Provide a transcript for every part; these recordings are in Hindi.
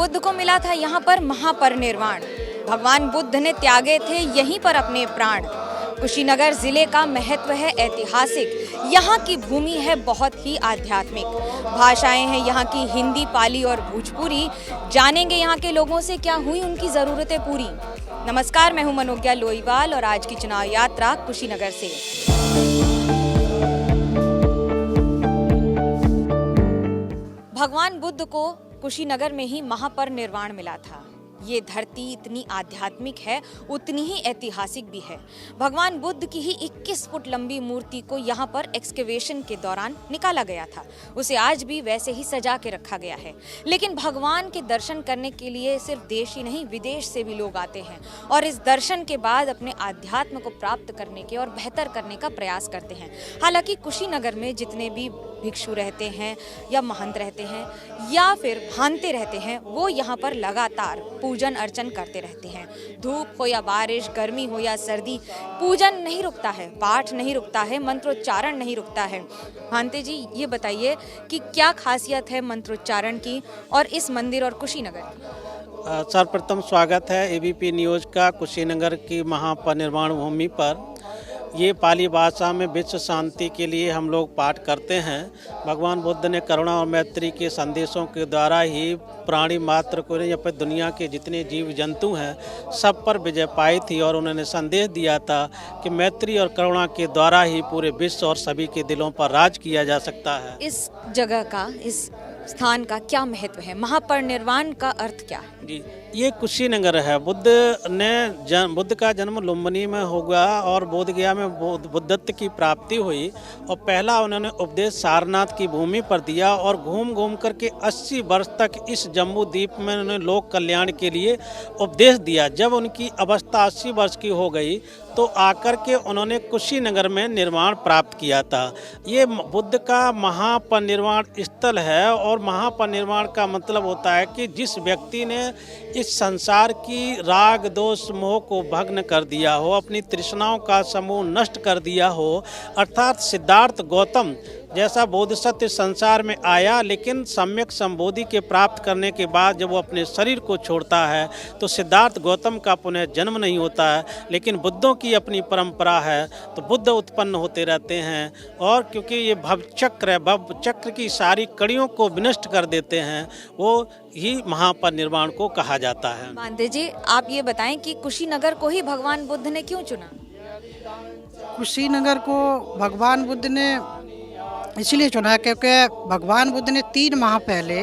बुद्ध को मिला था यहाँ पर महापरिनिर्वाण। भगवान बुद्ध ने त्यागे थे यहीं पर अपने प्राण। कुशीनगर जिले का महत्व है ऐतिहासिक, यहाँ की भूमि है बहुत ही आध्यात्मिक। भाषाएं हैं यहाँ की हिंदी, पाली और भोजपुरी। जानेंगे यहाँ के लोगों से क्या हुई उनकी ज़रूरतें पूरी। नमस्कार, मैं हूँ मनोज्ञा लोईवाल और आज की चुनाव यात्रा कुशीनगर से। भगवान बुद्ध को कुशीनगर में ही महापरिनिर्वाण मिला था। ये धरती इतनी आध्यात्मिक है, उतनी ही ऐतिहासिक भी है। भगवान बुद्ध की ही 21 फुट लंबी मूर्ति को यहाँ पर एक्सकेवेशन के दौरान निकाला गया था। उसे आज भी वैसे ही सजा के रखा गया है। लेकिन भगवान के दर्शन करने के लिए सिर्फ देश ही नहीं, विदेश से भी लोग आते हैं और इस दर्शन के बाद अपने आध्यात्म को प्राप्त करने के और बेहतर करने का प्रयास करते हैं। हालांकि कुशीनगर में जितने भी भिक्षु रहते हैं या महंत रहते हैं या फिर भानते रहते हैं, वो यहाँ पर लगातार पूजन अर्चन करते रहते हैं। धूप हो या बारिश, गर्मी हो या सर्दी, पूजन नहीं रुकता है, पाठ नहीं रुकता है, मंत्रोच्चारण नहीं रुकता है। भानते जी, ये बताइए कि क्या खासियत है मंत्रोच्चारण की और इस मंदिर और कुशीनगर की? सर्वप्रथम स्वागत है एबीपी न्यूज़ का कुशीनगर की महापरिनिर्वाण भूमि पर। ये पाली भाषा में विश्व शांति के लिए हम लोग पाठ करते हैं। भगवान बुद्ध ने करुणा और मैत्री के संदेशों के द्वारा ही प्राणी मात्र को या फिर दुनिया के जितने जीव जंतु हैं सब पर विजय पाई थी और उन्होंने संदेश दिया था कि मैत्री और करुणा के द्वारा ही पूरे विश्व और सभी के दिलों पर राज किया जा सकता है। इस जगह का, इस स्थान का क्या महत्व है? महापरिनिर्वाण का अर्थ क्या है? जी, ये कुशीनगर है। बुद्ध का जन्म लुम्बिनी में होगा और बोधगया में बुद्धत्व की प्राप्ति हुई और पहला उन्होंने उपदेश सारनाथ की भूमि पर दिया और घूम घूम करके 80 वर्ष तक इस जम्बू द्वीप में उन्होंने लोक कल्याण के लिए उपदेश दिया। जब उनकी अवस्था 80 वर्ष की हो गई तो आकर के उन्होंने कुशीनगर में निर्माण प्राप्त किया था। ये बुद्ध का महापरिनिर्वाण स्थल है और महापरिनिर्वाण का मतलब होता है कि जिस व्यक्ति ने इस संसार की राग दोष मोह को भग्न कर दिया हो, अपनी तृष्णाओं का समूह नष्ट कर दिया हो, अर्थात सिद्धार्थ गौतम जैसा बोधिसत्व संसार में आया, लेकिन सम्यक संबोधि के प्राप्त करने के बाद जब वो अपने शरीर को छोड़ता है तो सिद्धार्थ गौतम का पुनः जन्म नहीं होता है, लेकिन बुद्धों की अपनी परंपरा है तो बुद्ध उत्पन्न होते रहते हैं। और क्योंकि ये भवचक्र है, भवचक्र की सारी कड़ियों को विनष्ट कर देते हैं, वो ही महापरिनिर्वाण को कहा जाता है। भानते जी, आप ये बताएं कि कुशीनगर को ही भगवान बुद्ध ने क्यों चुना? कुशीनगर को भगवान बुद्ध ने इसलिए चुना क्योंकि भगवान बुद्ध ने 3 माह पहले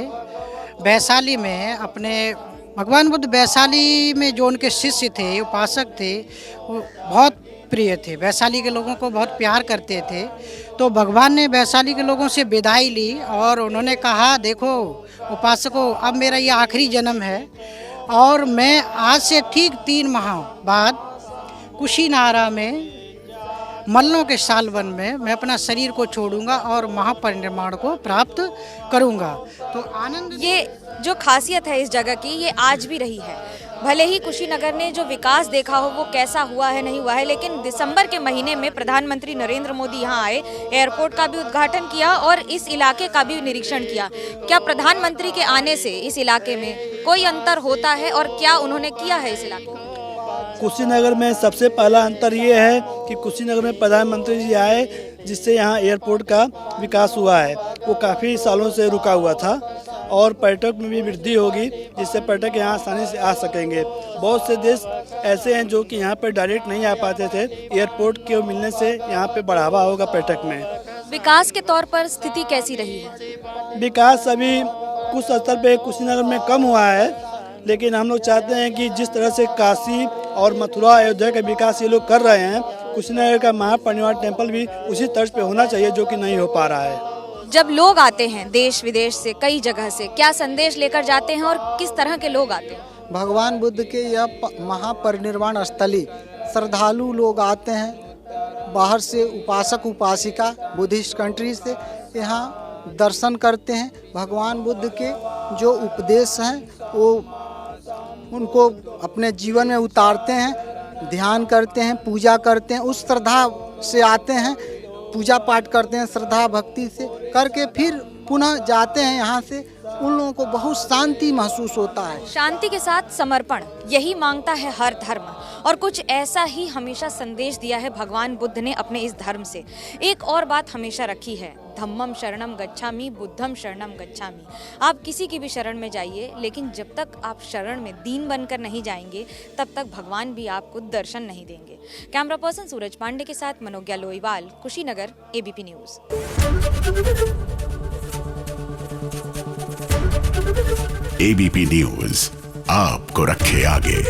वैशाली में भगवान बुद्ध वैशाली में जो उनके शिष्य थे, उपासक थे, वो बहुत प्रिय थे, वैशाली के लोगों को बहुत प्यार करते थे। तो भगवान ने वैशाली के लोगों से विदाई ली और उन्होंने कहा, देखो उपासकों, अब मेरा ये आखिरी जन्म है और मैं आज से ठीक 3 माह बाद कुशीनारा में मल्लों के सालवन में मैं अपना शरीर को छोड़ूंगा और महापरिनिर्वाण को प्राप्त करूंगा। तो आनंद, ये जो खासियत है इस जगह की, ये आज भी रही है। भले ही कुशीनगर ने जो विकास देखा हो वो कैसा हुआ है नहीं हुआ है, लेकिन दिसंबर के महीने में प्रधानमंत्री नरेंद्र मोदी यहाँ आए, एयरपोर्ट का भी उद्घाटन किया और इस इलाके का भी निरीक्षण किया। क्या प्रधानमंत्री के आने से इस इलाके में कोई अंतर होता है और क्या उन्होंने किया है इस इलाके में? कुशीनगर में सबसे पहला अंतर ये है कि कुशीनगर में प्रधानमंत्री जी आए, जिससे यहाँ एयरपोर्ट का विकास हुआ है। वो काफ़ी सालों से रुका हुआ था और पर्यटक में भी वृद्धि होगी, जिससे पर्यटक यहाँ आसानी से आ सकेंगे। बहुत से देश ऐसे हैं जो कि यहाँ पर डायरेक्ट नहीं आ पाते थे, एयरपोर्ट के मिलने से यहाँ पे बढ़ावा होगा पर्यटक में। विकास के तौर पर स्थिति कैसी रही है? विकास अभी कुछ स्तर पे कुशीनगर में कम हुआ है, लेकिन हम लोग चाहते हैं कि जिस तरह से काशी और मथुरा, अयोध्या का विकास ये लोग कर रहे हैं, कुशीनगर का महापरिनिर्वाण टेम्पल भी उसी तर्ज पे होना चाहिए, जो कि नहीं हो पा रहा है। जब लोग आते हैं देश विदेश से, कई जगह से, क्या संदेश लेकर जाते हैं और किस तरह के लोग आते हैं? भगवान बुद्ध के यह महापरिनिर्वाण स्थली श्रद्धालु लोग आते हैं, बाहर से उपासक उपासिका बुद्धिस्ट कंट्री से यहाँ दर्शन करते हैं। भगवान बुद्ध के जो उपदेश हैं वो उनको अपने जीवन में उतारते हैं, ध्यान करते हैं, पूजा करते हैं, उस श्रद्धा से आते हैं, पूजा पाठ करते हैं श्रद्धा भक्ति से करके फिर पुनः जाते हैं यहाँ से उन लोगों को बहुत शांति महसूस होता है। शांति के साथ समर्पण, यही मांगता है हर धर्म, और कुछ ऐसा ही हमेशा संदेश दिया है भगवान बुद्ध ने अपने इस धर्म से। एक और बात हमेशा रखी है, धम्मम शरणम गच्छामि, बुद्धम शरणम गच्छामि। आप किसी की भी शरण में जाइए, लेकिन जब तक आप शरण में दीन बनकर नहीं जाएंगे, तब तक भगवान भी आपको दर्शन नहीं देंगे। कैमरा पर्सन सूरज पांडे के साथ Manogya Loiwal, Kushinagar, ABP news. ABP news आपको रखे आगे।